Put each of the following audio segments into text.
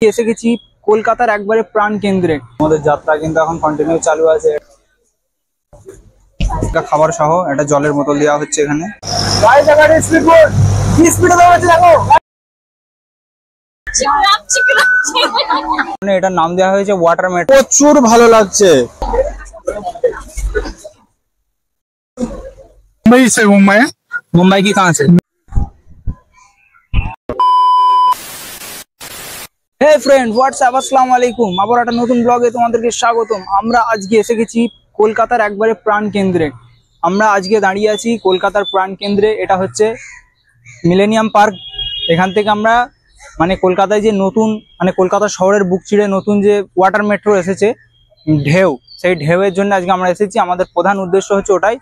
এসে গেছি কলকাতার একবারে প্রাণ কেন্দ্রে। আমাদের যাত্রা কিন্তু এখন কন্টিনিউ চালু আছে। একটা খাবার সহ একটা জলের বোতল দেওয়া হচ্ছে এখানে। এটার নাম দেওয়া হয়েছে ওয়াটার মেট্রো। প্রচুর ভালো লাগছে। मुंबई की कहाँ से? হে ফ্রেন্ড, হোয়াটসঅ্যাপ, আসসালামু আলাইকুম। আবার একটা নতুন ব্লগে তোমাদেরকে স্বাগতম। আমরা আজকে এসে গেছি কলকাতার একবারে প্রাণ কেন্দ্রে। আমরা আজকে দাঁড়িয়ে আছি কলকাতার প্রাণ কেন্দ্রে। এটা হচ্ছে মিলেনিয়াম পার্ক। এখান থেকে আমরা কলকাতায় যে নতুন কলকাতা শহরের বুক চিড়ে নতুন যে ওয়াটার মেট্রো এসেছে ঢেউ, সেই ঢেউয়ের জন্য আজকে আমরা এসেছি। আমাদের প্রধান উদ্দেশ্য হচ্ছে ওটাই।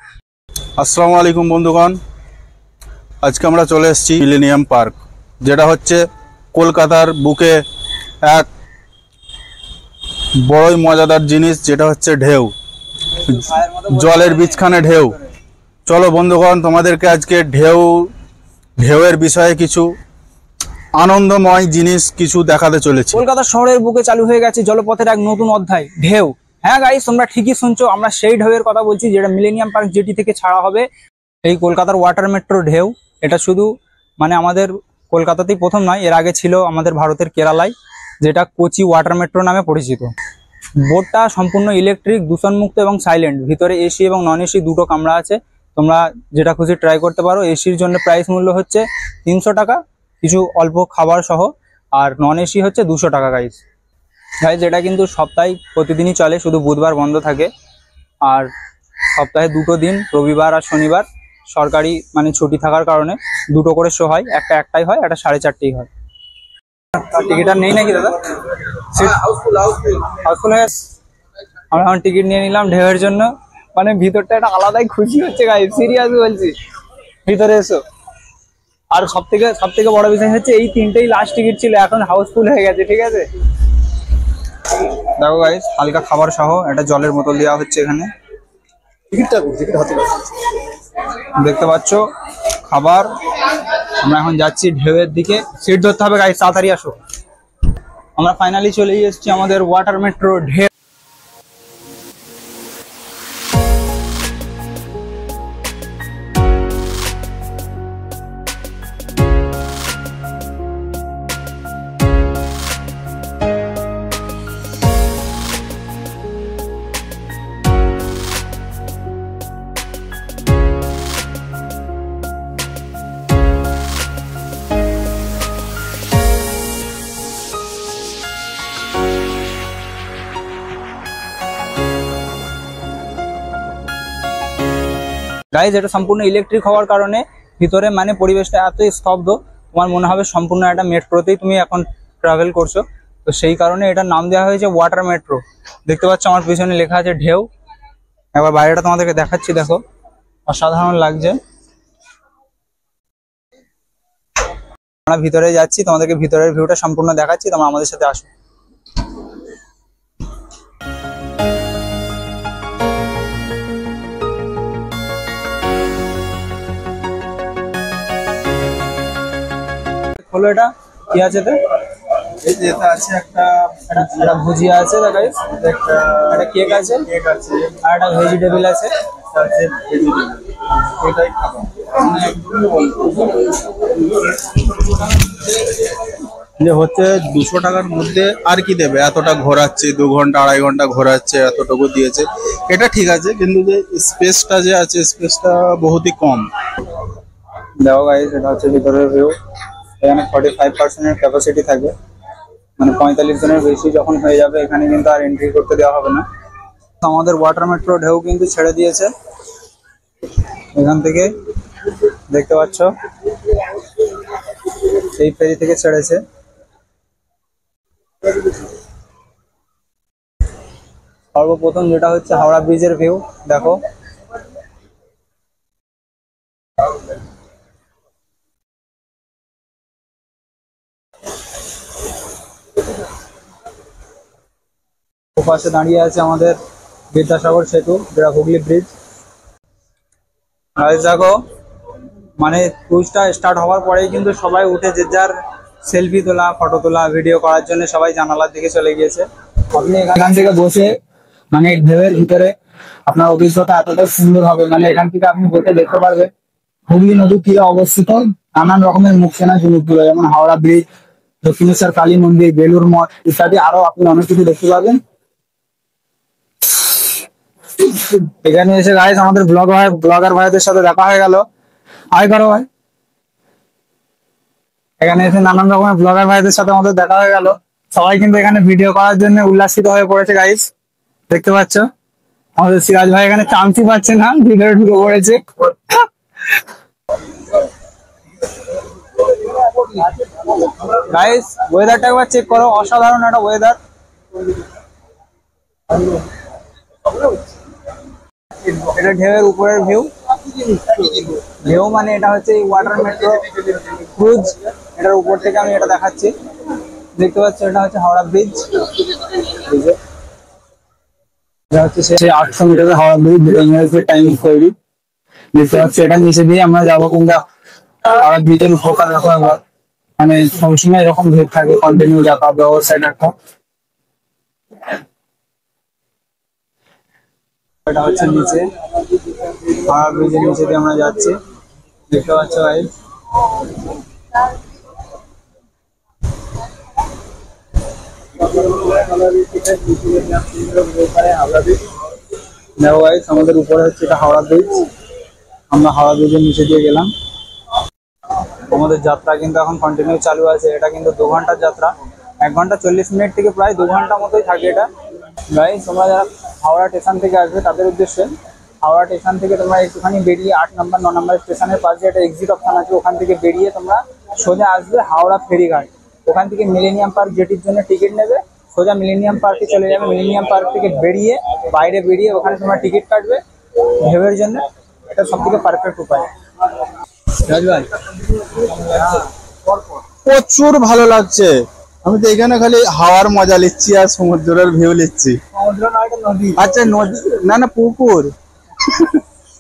আসসালামু আলাইকুম বন্ধুগণ, আজকে আমরা চলে এসেছি মিলেনিয়াম পার্ক, যেটা হচ্ছে কলকাতার বুকে এক বড়ই মজাদার জিনিস, যেটা হচ্ছে ঢেউ, জলের বীজখানে ঢেউ। চলো বন্ধুগণ, তোমাদেরকে আজকে ঢেউয়ের বিষয়ে কিছু আনন্দময় জিনিস কিছু দেখাতে চলেছি। কলকাতা শহরের বুকে চালু হয়ে গেছে জলপথের এক নতুন অধ্যায়, ঢেউ। হ্যাঁ গাইস, তোমরা ঠিকই শুনছো, আমরা সেই ঢেউয়ের কথা বলছি যেটা মিলেনিয়াম পার্ক জেটি থেকে ছাড়া হবে। এই কলকাতার ওয়াটার মেট্রো ঢেউ, এটা শুধু আমাদের কলকাতাতেই প্রথম নয়, এর আগে ছিল আমাদের ভারতের কেরালায়, যেটা কোচি ওয়াটার মেট্রো নামে পরিচিত। বোটটা সম্পূর্ণ ইলেকট্রিক, দূষণমুক্ত এবং সাইলেন্ট। ভিতরে এসি এবং নন এসি দুটো কামরা আছে। তোমরা যেটা খুশি ট্রাই করতে পারো। এসির জন্য প্রাইস মূল্য হচ্ছে 300 টাকা, কিছু অল্প খাবার সহ। আর নন এসি হচ্ছে 200 টাকা গাইস। এটা কিন্তু সপ্তাহে প্রতিদিনই চলে, শুধু বুধবার বন্ধ থাকে। আর সপ্তাহে 2 দিন, রবিবার আর শনিবার সরকারি ছুটি থাকার কারণে 2টো করে শো হয়। একটাই হয়, একটা 4:30 হয়। টিকিট আর নেই নাকি দাদা? হাউসফুল হয়ে আমরা এখন টিকিট নিয়ে নিলাম ঢেউয়ের জন্য। ভিতরটা একটা আলাদাই খুশি হচ্ছে গাইস, সিরিয়াস বলছি। ভিতরে এসো। আর সব থেকে বড় বিষয় হচ্ছে এই 3টেই লাস্ট টিকিট ছিল, এখন হাউসফুল হয়ে গেছে। ঠিক আছে, দেখো গাইস, হালকা খাবার সহ একটা জলের বোতল দেওয়া হচ্ছে এখানে। দেখতে পাচ্ছ খাবার। আমরা এখন যাচ্ছি ঢেউয়ের দিকে। সিট ধরতে হবে গাইস, তাড়াতাড়ি আসো। আমরা ফাইনালি চলে এসেছি আমাদের ওয়াটার মেট্রো ঢেউ। গাইজ, এটা সম্পূর্ণ ইলেকট্রিক হওয়ার কারণে ভিতরে পরিবেশটা এত স্তব্ধ, তোমার মনে হবে সম্পূর্ণ একটা মেট্রোতেই তুমি এখন ট্রাভেল করছো। তো সেই কারণে এটার নাম দেওয়া হয়েছে ওয়াটার মেট্রো। দেখতে পাচ্ছ আমার পিছনে লেখা আছে ঢেউ। একবার বাইরেটা তোমাদেরকে দেখাচ্ছি, দেখো অসাধারণ লাগছে। আমরা ভিতরে যাচ্ছি, তোমাদেরকে ভিতরের ভিউটা সম্পূর্ণ দেখাচ্ছি, তোমরা আমাদের সাথে আসো। হলো এটা কি আছে? এই যে এটা আছে একটা ভুজিয়া আছে, গাইস একটা কেক আছে, আর একটা ভেজিটেবল আছে। এটাই খাবো। যে হচ্ছে 200 টাকার মধ্যে আর কি দেবে, এতটা ঘোরাচ্ছে, 2 ঘন্টা 2.5 ঘন্টা ঘোরাচ্ছে, এতটুকু দিয়েছে। এটা ঠিক আছে, কিন্তু যে স্পেসটা যে আছে, স্পেসটা বহুতই কম। দেখো গাইস, এটা হচ্ছে ভিতরের ভিউ। এখানে 45% ক্যাপাসিটি থাকে, 45 জনের বেশি যখন হয়ে যাবে এখানে কিন্তু আর এন্ট্রি করতে দেওয়া হবে না। আমাদের ওয়াটার মেট্রো ঢেউ কিন্তু ছেড়ে দিয়েছে এখান থেকে, দেখতে পাচ্ছ এই ফেরি থেকে ছেড়েছে। সর্বপ্রথম যেটা হচ্ছে হাওড়া ব্রিজের ভিউ, দেখো পাশে দাঁড়িয়ে আছে আমাদের বিদ্যাসাগর সেতু, যেটা হুগলি ব্রিজ। দেখো ক্রুজটা স্টার্ট হওয়ার পরেই কিন্তু সবাই উঠে যে যার সেলফি তোলা, ফটো তোলা, ভিডিও করার জন্য সবাই জানালার দিকে চলে গিয়েছে। আপনি এখান থেকে বসে মানে ঢেউয়ের ভিতরে আপনার অভিজ্ঞতা এতটা সুন্দর হবে, মানে এখান থেকে আপনি বসে দেখতে পারবেন হুগলি নদীর তীরে অবস্থিত নানান রকমের মুখ চেনা জিনিসগুলো, যেমন হাওড়া ব্রিজ, দক্ষিণেশ্বর কালী মন্দির, বেলুর মঠ ইত্যাদি আরো আপনি অনেক কিছু দেখতে পাবেন। এখানে এসে গাইস আমাদের ব্লগার ভাইদের সাথে দেখা হয়ে গেল। হাই করো ভাই। এখানে এসে নানান রকমের ব্লগার ভাইদের সাথে আমাদের দেখা হয়ে গেল। সবাই কিন্তু এখানে ভিডিও করার জন্য উল্লাসিত হয়ে পড়েছে গাইস, দেখতে পাচ্ছ। আমাদের সিরাজ ভাই এখানে চান্সই পাচ্ছে না, ভিডিও ঢুকে পড়েছে। গাইস ওয়েদারটা একবার চেক করো, অসাধারণ একটা ওয়েদার। এটা ঢেউয়ের উপরের ভিউ। ঢেউ মানে এটা হচ্ছে ওয়াটার মেট্রো ক্রুজ, এটার উপর থেকে আমি এটা দেখাচ্ছি। দেখতে পাচ্ছ এটা হচ্ছে হাওড়া ব্রিজ, এটা হচ্ছে সেই 800 মিটারের হাওড়া ব্রিজ, ইংরেজদের টাইম তৈরি। দেখতে পাচ্ছি এটা নিচে দিয়ে আমরা যাবো কোনটা হাওড়া ব্রিজের উপকার রাখো একবার, মানে সবসময় এরকম ভিড় থাকে, কন্টিনিউ যাতায়াত ব্যবস্থা একটা। এটা হচ্ছে নিচে হাওড়া ব্রিজের নিচে দিয়ে আমরা যাচ্ছি, দেখতে পাচ্ছ ভাই। দেখো ভাই আমাদের উপরে হচ্ছে এটা হাওড়া ব্রিজ, আমরা হাওড়া ব্রিজের নিচে দিয়ে গেলাম। আমাদের যাত্রা কিন্তু এখন কন্টিনিউ চালু আছে। এটা কিন্তু 2 ঘন্টার যাত্রা, 1 ঘন্টা 40 মিনিট থেকে প্রায় 2 ঘন্টা মতোই থাকে এটা। গাইস তোমরা যারা হাওড়া স্টেশন থেকে আসবে তাদের উদ্দেশ্যে, হাওড়া স্টেশন থেকে তোমরা একটুখানি বেরিয়ে 8 নম্বর 9 নম্বর স্টেশনের পাশে একটা এক্সিট অপশন আছে, ওখান থেকে বেরিয়ে তোমরা সোজা আসবে হাওড়া ফেরিঘাট। ওখান থেকে মিলেনিয়াম পার্ক জেটির জন্য টিকিট নেবে, সোজা মিলেনিয়াম পার্কে চলে যাবে। মিলেনিয়াম পার্ক থেকে বাইরে বেরিয়ে ওখানে তোমরা টিকিট কাটবে ঢেউয়ের জন্য। এটা সব থেকে পারফেক্ট উপায়। প্রচুর ভালো লাগছে। আমি তো এখানে খালি হাওয়ার মজা নিচ্ছি আর সমুদ্রের ভিউ নিচ্ছি। আচ্ছা নদী না, না পুকুর।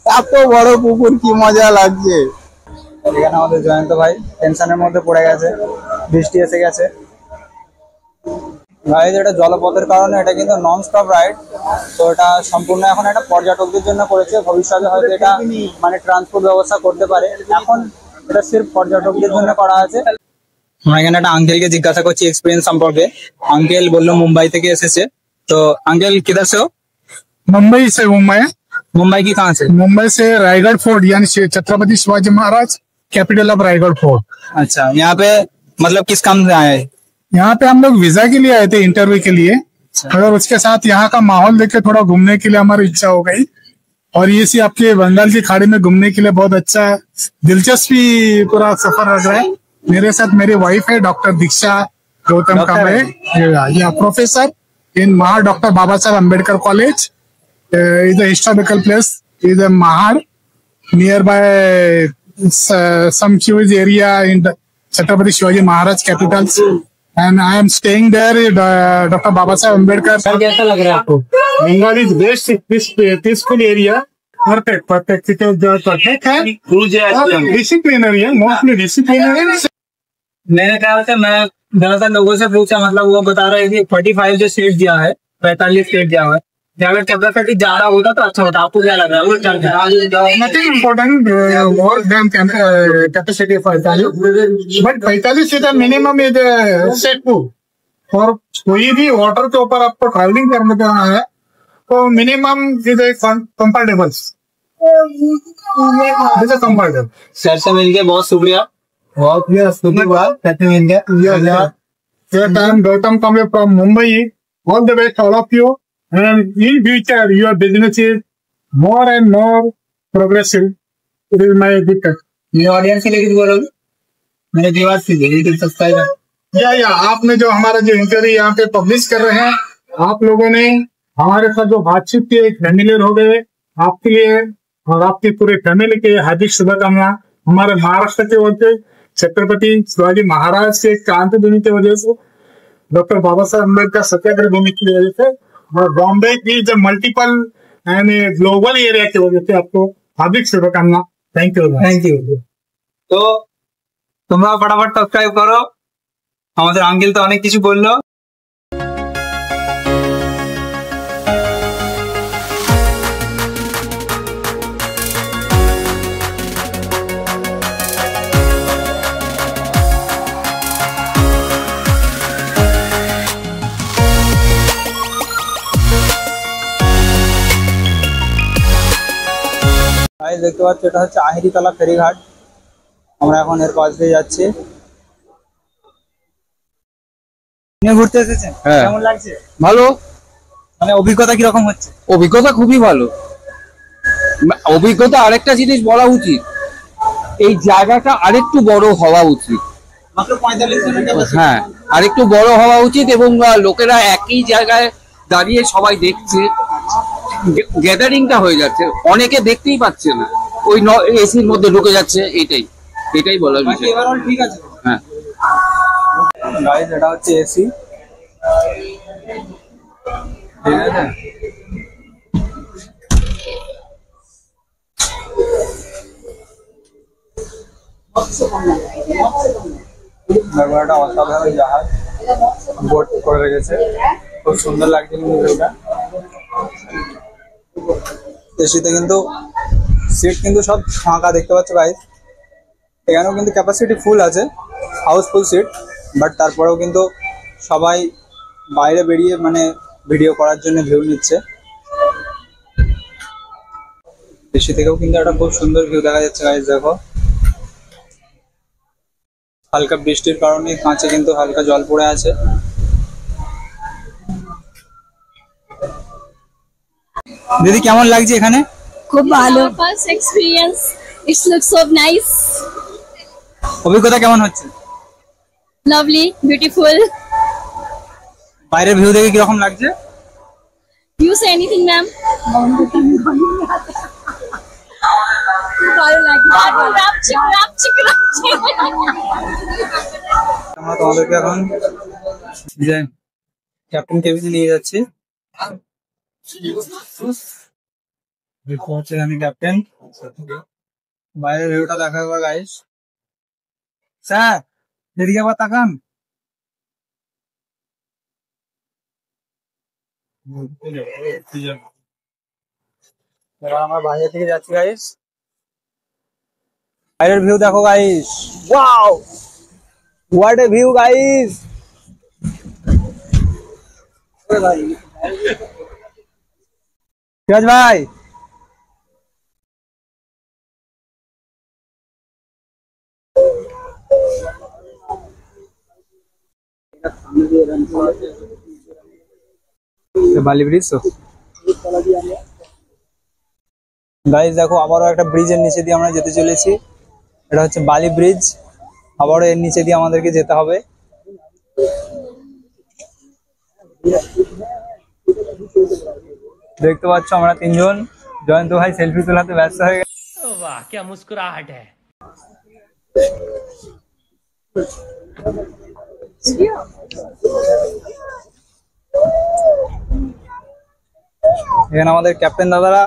এত বড় পুকুর, কি মজা লাগছে। এখানে আমাদের জয়ন্ত ভাই টেনশনের মধ্যে পড়ে গেছে, বৃষ্টি এসে গেছে। ভাই এটা জলপথের কারণে এটা কিন্তু নন স্টপ রাইড, তো এটা সম্পূর্ণ এখন একটা পর্যটকদের জন্য করেছে। ভবিষ্যতে হয়তো এটা মানে ট্রান্সপোর্ট ব্যবস্থা করতে পারে, এখন এটা সির্ফ পর্যটকদের জন্য করা আছে। আমরা এখানে একটা আঙ্কেলকে জিজ্ঞাসা করছি এক্সপিরিয়েন্স সম্পর্কে। আঙ্কেল বললো মুম্বাই থেকে এসেছে। তো अंकल किधर से हो? मुंबई से हूँ मैं। मुंबई की कहाँ से? मुंबई से रायगढ़ फोर्ट यानी Chhatrapati Shivaji Maharaj capital of Raigarh fort. अच्छा, यहाँ पे मतलब किस काम से आए हैं? यहाँ पे हम लोग वीजा के लिए आए थे, इंटरव्यू के लिए। अगर उसके साथ यहाँ का माहौल देख के थोड़ा घूमने के लिए हमारी इच्छा हो गई, और ये सी आपके बंगाल की खाड़ी में घूमने के लिए बहुत अच्छा दिलचस्पी पूरा सफर लग रहा है। मेरे साथ मेरी वाइफ है डॉक्टर दीक्षा गौतम कांबळे, या professor in Mahar, Dr. Baba Saheb Ambedkar College. Is a historical place. Is a Mahar nearby some huge area in the Chhatrapati Shivaji Maharaj capitals. And I am staying there. Dr. Baba Saheb Ambedkar. Sir कैसा लग रहा है आपको? Bengal is best peaceful area. Perfect. It is perfect है. Disciplinary है, mostly disciplinary. मेरे ख्याल से मैं ज्यादातर लोगों से पूछा, मतलब वो बता रहे हैं कि 45 जो सीट दिया है, 45 सीट दिया हुआ है। अगर कैपेसिटी ज्यादा होता तो अच्छा होता। आपको क्या लग रहा है? Nothing important more than capacity 45. But 45 is the minimum is set to. और कोई भी वाटर के ऊपर आपको ट्रैवलिंग करने का है तो minimum is comfortable. Comfortable. Sir से मिलके बहुत शुक्रिया। बहुत धन्यवाद। I am Gautam Kamble from Mumbai. All the best, all of you. And in future, your business is more and more progressive. It is my request. मेरे audience के लिए कुछ बोलोगे? मेरे दीवार से सब्सक्राइबर या आपने जो हमारा जो इंटरव्यू यहाँ पे पब्लिश कर रहे हैं, आप लोगों ने हमारे साथ जो बातचीत की, फैमिलियर हो गए। आपके लिए और आपकी पूरे फैमिली के हार्दिक शुभकामना। हमारे महाराष्ट्र के ओर से छत्रपति शिवाजी महाराज के क्रांति भूमि की वजह से, डॉक्टर बाबा साहब अम्बेडकर सत्याग्रह भूमि की वजह से, और बॉम्बे की जो मल्टीपल एंड ग्लोबल एरिया की वजह से आपको हार्दिक शुभकामना। Thank you. Thank you. तो तुम फटाफट सब्सक्राइब करो আমাদের আঙ্কেল তো অনেক কিছু বললো। গাইস দেখতে পাচ্ছ এটা হচ্ছে আহিরিতলা ফেরিঘাট। আমরা এখন এর পাশ দিয়ে যাচ্ছি। ঘুরতে এসেছেন, কেমন লাগছে? ভালো। মানে অভিজ্ঞতা কিরকম হচ্ছে? অভিজ্ঞতা খুবই ভালো। অভিজ্ঞতা আরেকটা জিনিস বলা উচিত, এই জায়গাটা আরেকটু বড় হওয়া উচিত। মাত্র 45 জনের ক্যাপাসিটি। হ্যাঁ, আরেকটু বড় হওয়া উচিত এবং লোকেরা একই জায়গায় দাঁড়িয়ে সবাই দেখছে, গ্যাদারিংটা হয়ে যাচ্ছে, অনেকে দেখতেই পাচ্ছে না, ওই এসির মধ্যে ঢুকে যাচ্ছে। এটাই বলার বিষয়। এভারঅল ঠিক আছে। হ্যাঁ গাইস এটা হচ্ছে এসি, ঠিক আছে। একটা অসাধারণ জাহাজ বোট করে রেখেছে, খুব সুন্দর লাগছে কিন্তু এটা। এসিতে কিন্তু সিট কিন্তু সব ফাঁকা দেখতে পাচ্ছ গাইস। এখানেও কিন্তু ক্যাপাসিটি ফুল আছে, হাউসফুল সিট, বাট তারপরেও কিন্তু সবাই বাইরে বেরিয়ে মানে ভিডিও করার জন্য ভিউ নিচ্ছে। এসি থেকেও কিন্তু একটা খুব সুন্দর ভিউ দেখা যাচ্ছে গাইস। দেখো হালকা বৃষ্টির কারণে কাঁচে কিন্তু হালকা জল পড়ে আছে। দিদি কেমন লাগছে এখানে? খুব ভালো। First experience, it's looks so nice. অভিজ্ঞতা কেমন হচ্ছে? Lovely, beautiful. বাইরের ভিউ দেখে কিরকম লাগছে? You say anything ma'am? ভালো লাগছে। আমরা তোমাদেরকে এখন ক্যাপ্টেন কেবিনে নিয়ে যাচ্ছি। আমি ক্যাপ্টেন, বাইরের ভিউটা দেখা যাবে গাইস। স্যার এদিকে আবার তাকান। এবার আমরা বাইরে থেকে যাচ্ছি গাইস। বাইরের ভিউ দেখো guys, wow what a view guys. ঠিক আছে ভাই। বালি ব্রিজ তো গাইস, দেখো আবারও একটা ব্রিজের নিচে দিয়ে আমরা যেতে চলেছি। এটা হচ্ছে বালি ব্রিজ, আবারও এর নিচে দিয়ে আমাদেরকে যেতে হবে। দেখতে পাচ্ছ আমরা তিনজন, জয়ন্ত ভাই সেলফি তোলাতে ব্যস্ত হয়ে গেছে। वाह क्या मुस्कुराहट है। এখানে আমাদের ক্যাপ্টেন দাদারা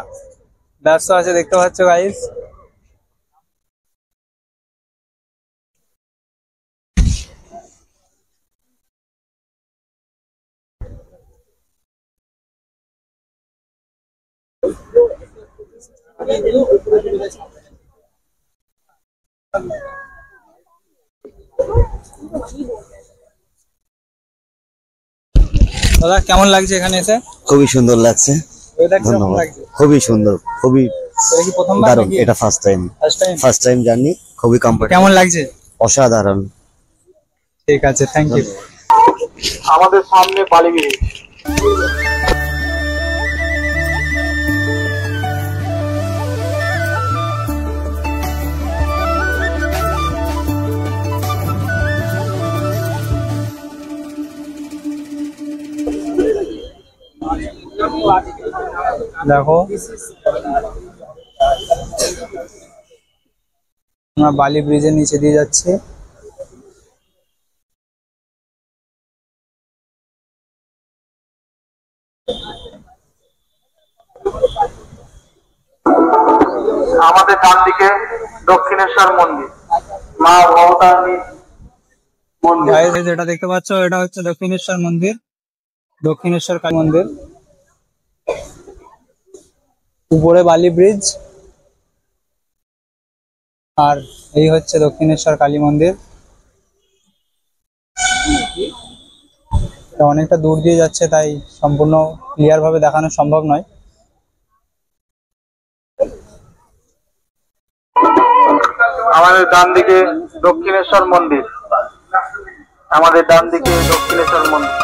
ব্যস্ত আছে দেখতে পাচ্ছ গাইস। দাদা কেমন লাগছে এখানে এসে? খুবই সুন্দর লাগছে, ওয়েদার কেমন ধন্যবাদ। লাগছে? খুবই সুন্দর, খুবই এটা কি প্রথমবার দারুণ। নাকি? এটা first time, first time journey, খুবই কমফোর্টেবল। কেমন লাগছে? অসাধারণ। ঠিক আছে, থ্যাংক ইউ। আমাদের সামনে বালি ব্রিজ। দেখো আমরা বালি ব্রিজের নিচে দিয়ে যাচ্ছি। আমাদের ডান দিকে দক্ষিণেশ্বর মন্দির, মা ভবতারিণী গাইস যেটা দেখতে পাচ্ছ এটা হচ্ছে দক্ষিণেশ্বর মন্দির, দক্ষিণেশ্বর কালী মন্দির। উপরে বালি ব্রিজ, আর এই হচ্ছে দক্ষিণেশ্বর কালী মন্দির। এটা অনেকটা দূর দিয়ে যাচ্ছে, তাই সম্পূর্ণ ক্লিয়ার ভাবে দেখানো সম্ভব নয়। আমাদের ডান দিকে দক্ষিণেশ্বর মন্দির, আমাদের ডান দিকে দক্ষিণেশ্বর মন্দির।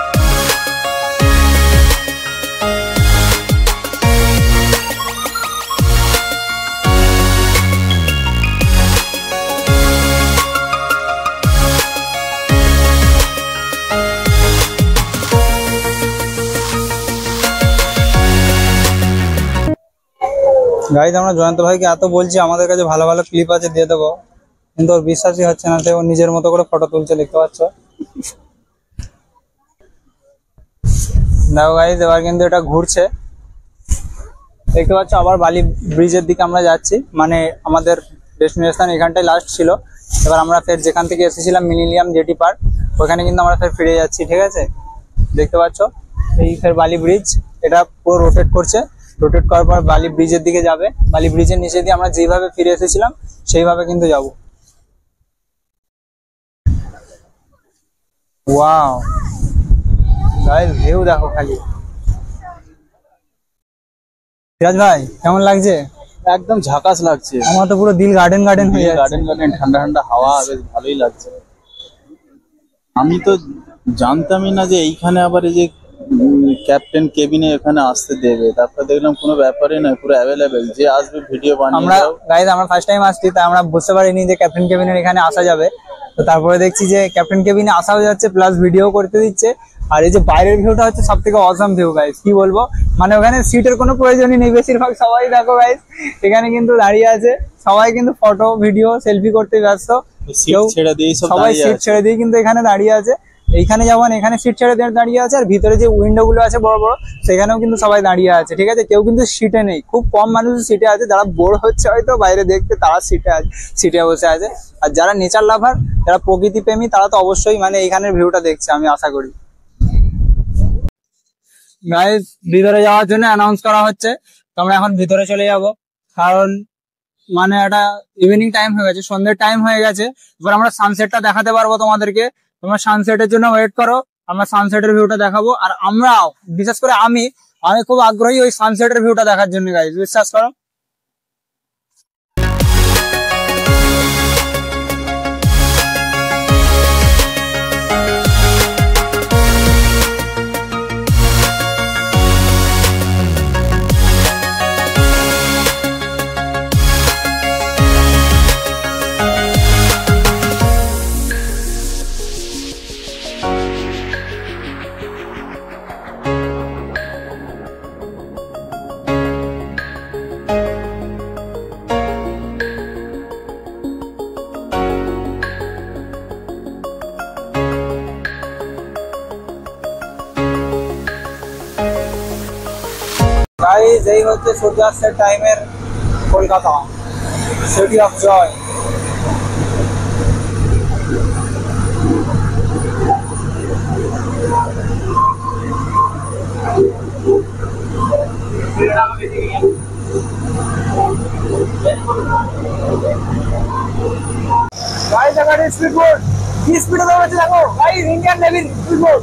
গাইজ আমরা জয়ন্ত ভাইকে এত বলছি আমাদের কাছে ভালো ভালো ক্লিপ আছে দিয়ে দেবো, কিন্তু ওর বিশ্বাসই হচ্ছে না। ও নিজের মতো করে ফটো তুলছে, দেখতে পাচ্ছ। দেখো গাইজ এবার কিন্তু এটা ঘুরছে, দেখতে পাচ্ছ। আবার বালি ব্রিজের দিকে আমরা যাচ্ছি, মানে আমাদের ডেস্টিনেশন এখানটাই লাস্ট ছিল। এবার আমরা ফের যেখান থেকে এসেছিলাম মিলেনিয়াম জেটি পার্ক, ওখানে কিন্তু আমরা ফের ফিরে যাচ্ছি, ঠিক আছে। দেখতে পাচ্ছ এই ফের বালি ব্রিজ, এটা পুরো রোটেট করছে। রোটেট করার পর বালি ব্রিজের দিকে যাবে। বালি ব্রিজের নিচে দিয়ে আমরা যেভাবে ফিরে এসেছিলাম সেইভাবে কিন্তু যাব। ওয়াও গাইস ভিউ দেখো খালি। সিরাজ ভাই কেমন লাগছে? একদম ঝাকাস লাগছে, আমার তো পুরো দিল গার্ডেন গার্ডেন হয়ে যাচ্ছে। গার্ডেন গার্ডেন, ঠান্ডা ঠান্ডা হাওয়া, বেশ ভালোই লাগছে। আমি তো জানতামই না যে এইখানে আবার এই যে ক্যাপ্টেন কেবিনে এখানে আসতে দেবে। তারপর দেখলাম কোনো ব্যাপারই নয়, পুরো অ্যাভেলেবেল, যে আসবে ভিডিও বানিয়ে আমরা দাও। গাইজ আমরা ফার্স্ট টাইম আসছি, তাই আমরা বুঝতে পারিনি যে ক্যাপ্টেন কেবিনের এখানে আসা যাবে। তো তারপরে দেখছি যে ক্যাপ্টেন কেবিনে আসাও যাচ্ছে, প্লাস ভিডিও করতে দিচ্ছে। আর এই যে বাইরের ভিউটা হচ্ছে সব থেকে অসাম ভিউ গাইজ, কি বলবো। মানে ওখানে সিটের কোনো প্রয়োজনই নেই, বেশিরভাগ সবাই দেখো গাইজ এখানে কিন্তু দাঁড়িয়ে আছে। সবাই কিন্তু ফটো ভিডিও সেলফি করতে ব্যস্ত, কেউ সবাই সিট ছেড়ে দিয়ে কিন্তু এখানে দাঁড়িয়ে আছে। এইখানে যেমন এখানে সিট ছেড়ে দাঁড়িয়ে আছে, আর ভিতরে যে উইন্ডো গুলো আছে বড় বড়, সেখানেও কিন্তু সবাই দাঁড়িয়ে আছে, ঠিক আছে। কেউ কিন্তু সিটে নেই, খুব কম মানুষ সিটে আছে। যারা বোর হচ্ছে হয়তো বাইরে দেখতে, তারা সিটে বসে আছে। আর যারা নেচার লাভার, যারা প্রকৃতি প্রেমী, তারা তো অবশ্যই মানে এইখানের ভিউটা দেখছে, আমি আশা করি। গাইস ভিতরে যাওয়ার জন্য অ্যানাউন্স করা হচ্ছে, তো আমরা এখন ভিতরে চলে যাব, কারণ মানে একটা ইভিনিং টাইম হয়ে গেছে, সন্ধ্যের টাইম হয়ে গেছে। এবার আমরা সানসেটটা দেখাতে পারবো তোমাদেরকে। তোমরা সানসেটের জন্য ওয়েট করো, আমরা সানসেটের ভিউটা দেখাবো। আর আমরাও, বিশেষ করে আমি খুব আগ্রহী ওই সানসেটের ভিউটা দেখার জন্য গাইস, বিশ্বাস করো। গাইস এই হচ্ছে সূর্যাস্তের টাইমের Kolkata, city of joy. Guys এখানে স্পিড বোট, কি স্পিডে দৌড়াচ্ছে দেখো গাইস, ইন্ডিয়ান নেভির স্পিড বোট।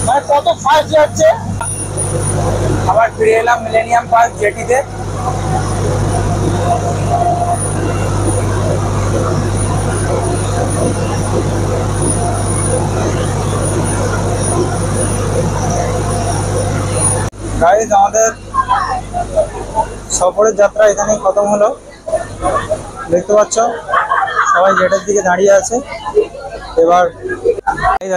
মানে কত ফাস্ট যাচ্ছে। আবার ফিরে এলাম মিলেনিয়াম পার্ক জেটিতে। গাইস আমাদের সফরের যাত্রা এখানেই খতম হলো, দেখতে পাচ্ছ সবাই জেটের দিকে দাঁড়িয়ে আছে। এবার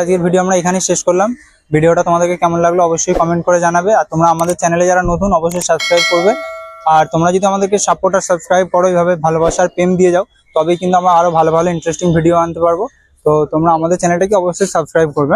আজকের ভিডিও আমরা এখানেই শেষ করলাম। ভিডিওটা তোমাদেরকে কেমন লাগলো অবশ্যই কমেন্ট করে জানাবে। আর তোমরা আমাদের চ্যানেলে যারা নতুন অবশ্যই সাবস্ক্রাইব করবে। আর তোমরা যদি আমাদেরকে সাপোর্ট আর সাবস্ক্রাইব করো, এইভাবে ভালোবাসার প্রেম দিয়ে যাও, তবেই কিন্তু আমরা আরো ভালো ভালো ইন্টারেস্টিং ভিডিও আনতে পারবো। তো তোমরা আমাদের চ্যানেলটাকে অবশ্যই সাবস্ক্রাইব করবে।